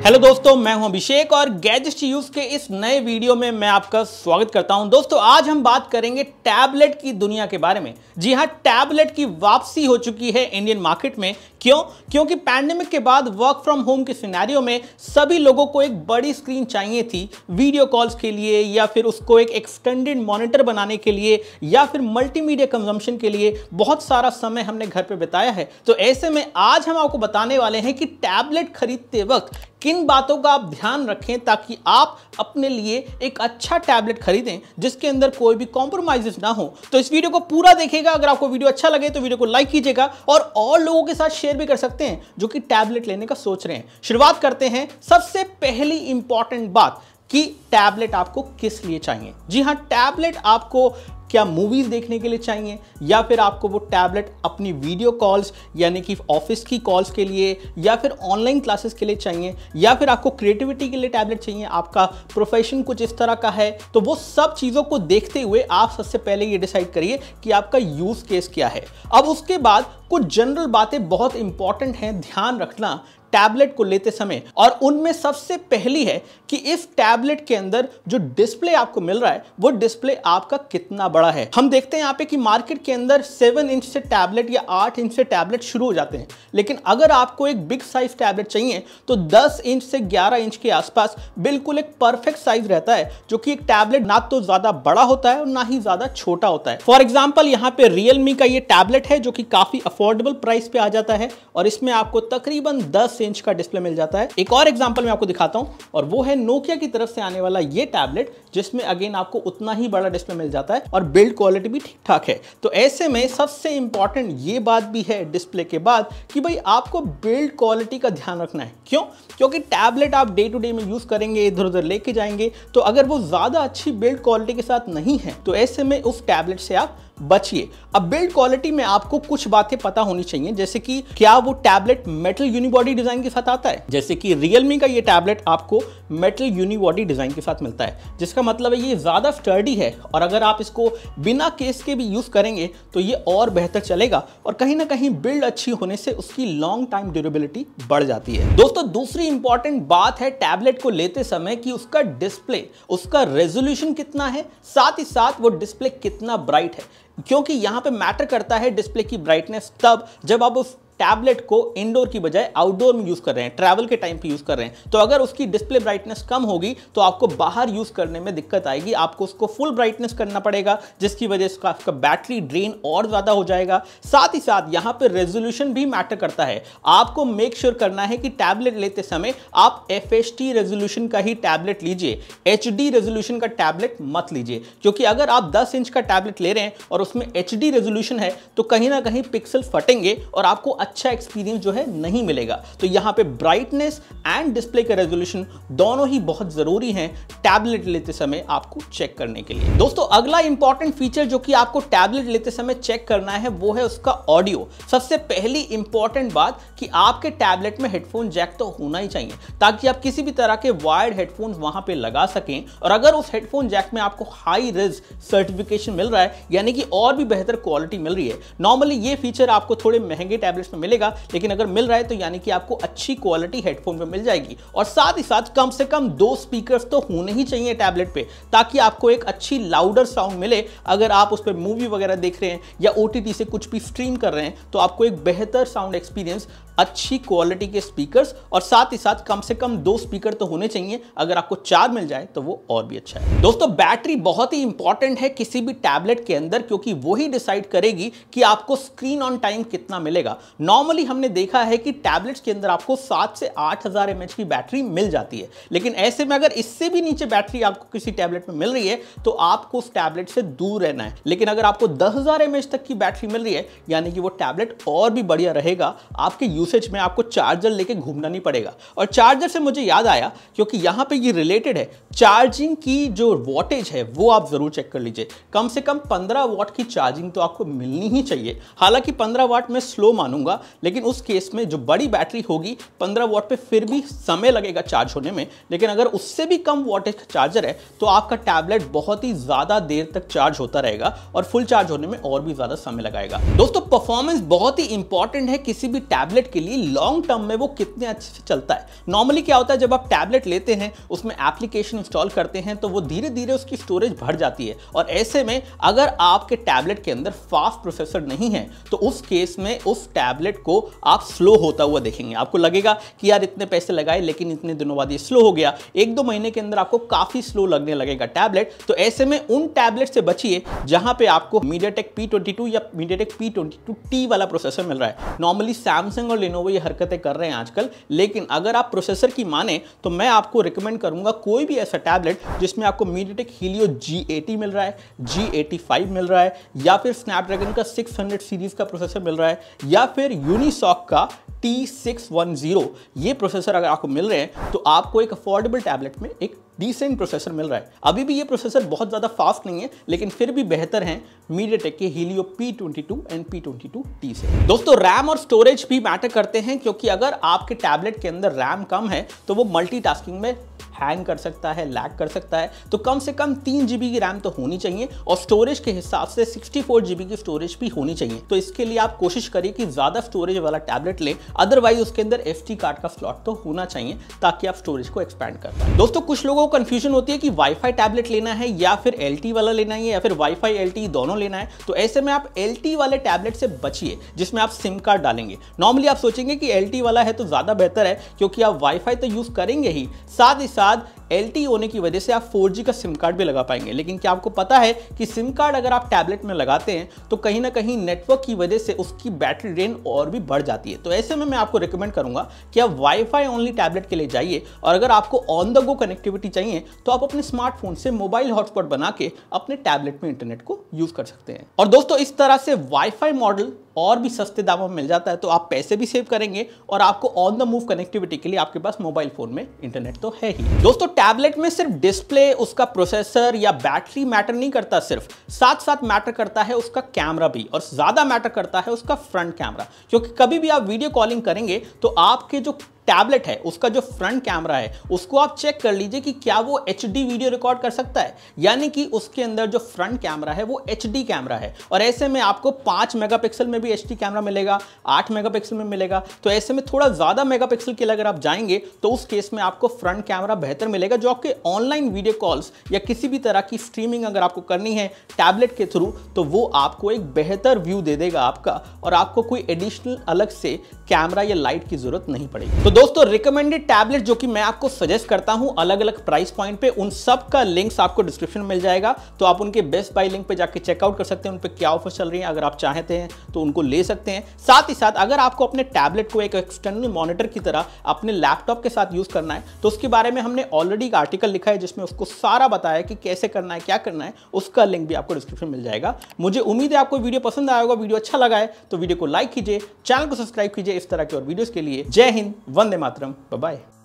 Hello दोस्तों, मैं हूं अभिषेक और गैजेट्स यूज के इस नए वीडियो में मैं आपका स्वागत करता हूं। दोस्तों, आज हम बात करेंगे टैबलेट की दुनिया के बारे में। जी हां, टैबलेट की वापसी हो चुकी है इंडियन मार्केट में। क्योंकि पैंडेमिक के बाद वर्क फ्रॉम होम के सिनेरियो में सभी लोगों को एक बड़ी स्क्रीन चाहिए थी वीडियो कॉल्स के लिए, या फिर उसको एक एक्सटेंडेड मॉनिटर बनाने के लिए, या फिर मल्टीमीडिया कंजम्पशन के लिए। बहुत सारा समय हमने घर पे बिताया है, तो ऐसे में आज हम आपको बताने वाले हैं कि टैबलेट खरीदते वक्त किन बातों का आप ध्यान रखें ताकि आप अपने लिए एक अच्छा टैबलेट खरीदें जिसके अंदर कोई भी कॉम्प्रोमाइजेस ना हो। तो इस वीडियो को पूरा देखिएगा। अगर आपको वीडियो अच्छा लगे तो वीडियो को लाइक कीजिएगा और लोगों के साथ शेयर भी कर सकते हैं जो कि टैबलेट लेने का सोच रहे हैं। शुरुआत करते हैं। सबसे पहली इंपॉर्टेंट बात कि टैबलेट आपको किस लिए चाहिए। जी हां, टैबलेट आपको क्या मूवीज देखने के लिए चाहिए, या फिर आपको वो टैबलेट अपनी वीडियो कॉल्स यानी कि ऑफिस की कॉल्स के लिए, या फिर ऑनलाइन क्लासेस के लिए चाहिए, या फिर आपको क्रिएटिविटी के लिए टैबलेट चाहिए, आपका प्रोफेशन कुछ इस तरह का है। तो वो सब चीज़ों को देखते हुए आप सबसे पहले ये डिसाइड करिए कि आपका यूज केस क्या है। अब उसके बाद कुछ जनरल बातें बहुत इंपॉर्टेंट हैं ध्यान रखना टैबलेट को लेते समय, और उनमें सबसे पहली है कि इस टैबलेट के अंदर जो डिस्प्ले आपको मिल रहा है वो डिस्प्ले आपका कितना बड़ा है। हम देखते हैं यहाँ पे कि मार्केट के अंदर 7 इंच से टैबलेट या 8 इंच से टैबलेट शुरू हो जाते हैं, लेकिन अगर आपको एक बिग साइज टैबलेट चाहिए तो 10 इंच से 11 इंच के आसपास बिल्कुल एक परफेक्ट साइज रहता है, जो कि एक टैबलेट ना तो ज्यादा बड़ा होता है और ना ही ज्यादा छोटा होता है। फॉर एग्जाम्पल, यहाँ पे रियलमी का ये टैबलेट है जो कि काफी अफोर्डेबल प्राइस पे आ जाता है, और इसमें आपको तकरीबन 10 इंच का डिस्प्ले मिल जाता है। एक और एग्जांपल मैं आपको दिखाता हूं, और वो है नोकिया की तरफ से आने वाला ये टैबलेट, जिसमें अगेन आपको उतना ही बड़ा डिस्प्ले मिल जाता है और बिल्ड क्वालिटी भी ठीक ठाक है। तो ऐसे में सबसे इंपॉर्टेंट ये बात भी है डिस्प्ले के बाद कि भाई आपको बिल्ड क्वालिटी का ध्यान रखना है। क्योंकि टैबलेट आप डे टू डे में यूज करेंगे, इधर उधर लेके जाएंगे, तो अगर वो ज्यादा अच्छी बिल्ड क्वालिटी के साथ नहीं है तो ऐसे में उस टैबलेट से आप बचिए। अब बिल्ड क्वालिटी में आपको कुछ बातें पता होनी चाहिए, जैसे कि क्या वो टैबलेट मेटल यूनिबॉडी डिजाइन के साथ आता है। जैसे कि रियलमी का ये टैबलेट आपको मेटल यूनिबॉडी डिजाइन के साथ मिलता है, जिसका मतलब है ये ज्यादा स्टर्डी है, और अगर आप इसको बिना केस के भी यूज करेंगे तो ये और बेहतर चलेगा, और कहीं ना कहीं बिल्ड अच्छी होने से उसकी लॉन्ग टाइम ड्यूरेबिलिटी बढ़ जाती है। दोस्तों, दूसरी इंपॉर्टेंट बात है टैबलेट को लेते समय कि उसका डिस्प्ले, उसका रेजोल्यूशन कितना है, साथ ही साथ वो डिस्प्ले कितना ब्राइट है। क्योंकि यहां पे मैटर करता है डिस्प्ले की ब्राइटनेस तब जब आप उस टैबलेट को इंडोर की बजाय आउटडोर में यूज कर रहे हैं, ट्रैवल के टाइम पे यूज कर रहे हैं। तो अगर उसकी डिस्प्ले ब्राइटनेस कम होगी तो आपको बाहर यूज करने में दिक्कत आएगी, आपको उसको फुल ब्राइटनेस करना पड़ेगा, जिसकी वजह से आपका बैटरी ड्रेन और ज्यादा हो जाएगा। साथ ही साथ यहां पे रेजोल्यूशन भी मैटर करता है। आपको मेक श्योर करना है कि टैबलेट लेते समय आप FHD रेजोल्यूशन का ही टैबलेट लीजिए, HD रेजोल्यूशन का टैबलेट मत लीजिए। क्योंकि अगर आप 10 इंच का टैबलेट ले रहे हैं और उसमें HD रेजोल्यूशन है तो कहीं ना कहीं पिक्सल फटेंगे और आपको अच्छा एक्सपीरियंस जो है नहीं मिलेगा। तो यहां पे ब्राइटनेस एंड डिस्प्ले का रेजोल्यूशन दोनों ही बहुत जरूरी हैं टैबलेट लेते समय आपको चेक करने के लिए। दोस्तों, अगला इंपॉर्टेंट फीचर जो कि आपको टैबलेट लेते समय चेक करना है वो है उसका ऑडियो। सबसे पहली इंपॉर्टेंट बात कि आपके टैबलेट में हेडफोन जैक तो होना ही चाहिए, ताकि आप किसी भी तरह के वायर्ड हेडफोन वहां पे लगा सकें। और अगर उस हेडफोन जैक में आपको हाई रिज सर्टिफिकेशन मिल रहा है, यानी कि और भी बेहतर क्वालिटी मिल रही है, नॉर्मली ये फीचर आपको थोड़े महंगे टैबलेट्स में मिलेगा, लेकिन अगर मिल रहा है तो यानी कि आपको अच्छी क्वालिटी हेडफोन पे मिल जाएगी। और साथ ही साथ कम से कम 2 स्पीकर्स तो होने ही चाहिए टैबलेट पे, ताकि आपको एक अच्छी लाउडर साउंड मिले। अगर आप उस पर मूवी वगैरह देख रहे हैं या OTT से कुछ भी स्ट्रीम कर रहे हैं तो आपको एक बेहतर साउंड एक्सपीरियंस, अच्छी क्वालिटी के स्पीकर्स, और साथ ही साथ कम से कम 2 स्पीकर तो होने चाहिए। अगर आपको 4 मिल जाए तो वो और भी अच्छा है। दोस्तों, बैटरी बहुत ही इंपॉर्टेंट है किसी भी टैबलेट के अंदर, क्योंकि वो ही डिसाइड करेगी कि आपको स्क्रीन ऑन टाइम कितना मिलेगा। नॉर्मली हमने देखा है कि टैबलेट्स के अंदर आपको 7 से 8000 mAh की बैटरी मिल जाती है, लेकिन ऐसे में अगर इससे भी नीचे बैटरी आपको किसी टैबलेट में मिल रही है तो आपको उस टैबलेट से दूर रहना है। लेकिन अगर आपको 10,000 mAh तक की बैटरी मिल रही है, यानी कि वो टैबलेट और भी बढ़िया रहेगा। आपके यूसेज में आपको चार्जर लेके घूमना नहीं पड़ेगा। और चार्जर से मुझे याद आया, क्योंकि यहां पे ये रिलेटेड है, चार्जिंग की जो वॉटेज है वो आप जरूर चेक कर लीजिए। कम से कम 15 वाट की चार्जिंग तो आपको मिलनी ही चाहिए। हालांकि 15 वाट मैं स्लो मानूंगा, होगा, लेकिन उस केस में जो बड़ी बैटरी होगी 15 वॉट पे फिर भी समय लगेगा चार्ज होने में। लेकिन अगर उससे भी कम वॉटेज का चार्जर है तो आपका टैबलेट बहुत ही ज़्यादा देर तक चार्ज होता रहेगा और फुल चार्ज होने में और भी ज़्यादा समय लगाएगा। दोस्तों, परफॉर्मेंस बहुत ही इंपॉर्टेंट है किसी भी टैबलेट के लिए। लॉन्ग टर्म में वो कितने अच्छे से चलता है। नॉर्मली क्या होता है, जब आप टैबलेट लेते हैं, उसमें एप्लीकेशन इंस्टॉल करते हैं तो वो धीरे धीरे उसकी स्टोरेज बढ़ जाती है, और ऐसे में अगर आपके टैबलेट के अंदर फास्ट प्रोसेसर नहीं है तो उस केस में उस टैबलेट को आप स्लो होता हुआ देखेंगे। आपको लगेगा कि यार इतने पैसे लगाए लेकिन इतने दिनों बाद ये स्लो हो गया। 1-2 महीने के अंदर आपको काफी स्लो लगने लगेगा टैबलेट। तो ऐसे में उन टैबलेट से बचिए जहां पे आपको MediaTek P22 या MediaTek P22T वाला प्रोसेसर मिल रहा है। नॉर्मली सैमसंग और लेनोवो ये हरकतें कर रहे हैं आजकल, लेकिन अगर आप प्रोसेसर की माने तो मैं आपको रिकमेंड करूंगा कोई भी ऐसा टैबलेट जिसमें आपको MediaTek Helio G80 मिल रहा है, G85 मिल रहा है, या फिर स्नैपड्रैगन का 600 सीरीज का प्रोसेसर मिल रहा है, या फिर यूनिसॉक का T610। ये प्रोसेसर अगर आपको मिल रहे हैं तो आपको एक अफोर्डेबल टैबलेट में एक डिसेंट प्रोसेसर मिल रहा है। अभी भी ये प्रोसेसर बहुत ज़्यादा फास्ट नहीं है, लेकिन फिर भी बेहतर हैं MediaTek के Helio P22 एंड P22T से। दोस्तों, रैम और स्टोरेज भी मैटर करते हैं, क्योंकि अगर आपके टैबलेट के अंदर रैम कम है तो वो मल्टीटास्किंग में हैंग कर सकता है, लैग कर सकता है। तो कम से कम 3 GB की रैम तो होनी चाहिए, और स्टोरेज के हिसाब से 64 GB की स्टोरेज भी होनी चाहिए। तो इसके लिए आप कोशिश करिए कि ज़्यादा स्टोरेज वाला टैबलेट लें, अदरवाइज उसके अंदर SD कार्ड का स्लॉट तो होना चाहिए ताकि आप स्टोरेज को एक्सपैंड कर पाएं। दोस्तों, कुछ लोगों को कंफ्यूजन होती है कि वाईफाई टैबलेट लेना है या फिर LTE वाला लेना है, या फिर वाईफाई LTE दोनों लेना है। तो ऐसे में आप LTE वाले टैबलेट से बचिए जिसमें आप सिम कार्ड डालेंगे। नॉर्मली आप सोचेंगे कि LTE वाला है तो ज़्यादा बेहतर है, क्योंकि आप वाईफाई तो यूज़ करेंगे ही, साथ ही साथ LTE होने की वजह से आप 4G का सिम कार्ड भी लगा पाएंगे। लेकिन क्या आपको पता है कि सिम कार्ड अगर आप टैबलेट में लगाते हैं तो कहीं ना कहीं नेटवर्क की वजह से उसकी बैटरी ड्रेन और भी बढ़ जाती है। तो ऐसे में मैं आपको रिकमेंड करूंगा कि आप वाईफाई ओनली टैबलेट के लिए जाइए, और अगर आपको ऑन द गो कनेक्टिविटी चाहिए तो आप अपने स्मार्टफोन से मोबाइल हॉटस्पॉट बना के अपने टैबलेट में इंटरनेट को यूज कर सकते हैं। और दोस्तों, इस तरह से वाईफाई मॉडल और भी सस्ते दामों में मिल जाता है, तो आप पैसे भी सेव करेंगे और आपको ऑन द मूव कनेक्टिविटी के लिए आपके पास मोबाइल फोन में इंटरनेट तो है ही। दोस्तों, टैबलेट में सिर्फ डिस्प्ले, उसका प्रोसेसर या बैटरी मैटर नहीं करता, सिर्फ साथ साथ मैटर करता है उसका कैमरा भी, और ज्यादा मैटर करता है उसका फ्रंट कैमरा। क्योंकि कभी भी आप वीडियो कॉलिंग करेंगे तो आपके जो टैबलेट है उसका जो फ्रंट कैमरा है उसको आप चेक कर लीजिए कि क्या वो HD वीडियो रिकॉर्ड कर सकता है, यानी कि उसके अंदर जो फ्रंट कैमरा है वो HD कैमरा है। और ऐसे में आपको 5 मेगापिक्सल में भी HD कैमरा मिलेगा, 8 मेगापिक्सल में मिलेगा। तो ऐसे में थोड़ा ज़्यादा मेगापिक्सल के लिए अगर आप जाएंगे तो उस केस में आपको फ्रंट कैमरा बेहतर मिलेगा, जो आपके ऑनलाइन वीडियो कॉल्स या किसी भी तरह की स्ट्रीमिंग अगर आपको करनी है टैबलेट के थ्रू तो वो आपको एक बेहतर व्यू दे देगा आपका, और आपको कोई एडिशनल अलग से कैमरा या लाइट की जरूरत नहीं पड़ेगी। तो दोस्तों, रिकमेंडेड टैबलेट जो कि मैं आपको सजेस्ट करता हूं अलग अलग प्राइस पॉइंट पे, उन सब का लिंक्स आपको डिस्क्रिप्शन में मिल जाएगा। तो आप उनके बेस्ट बाय लिंक पे जाके चेकआउट कर सकते हैं, उन पे क्या ऑफर चल रही है। अगर आप चाहते हैं तो उनको ले सकते हैं। साथ ही साथ अगर आपको अपने टैबलेट को एक एक्सटर्नल मॉनिटर की तरह अपने लैपटॉप के साथ यूज करना है तो उसके बारे में हमने ऑलरेडी एक आर्टिकल लिखा है जिसमें उसको सारा बताया कि कैसे करना है, क्या करना है। उसका लिंक भी आपको डिस्क्रिप्शन में मिल जाएगा। मुझे उम्मीद है आपको वीडियो पसंद आया होगा। वीडियो अच्छा लगा है तो वीडियो को लाइक कीजिए, चैनल को सब्सक्राइब कीजिए इस तरह के और वीडियोस के लिए। जय हिंद, वंदे मातरम, बाय बाय।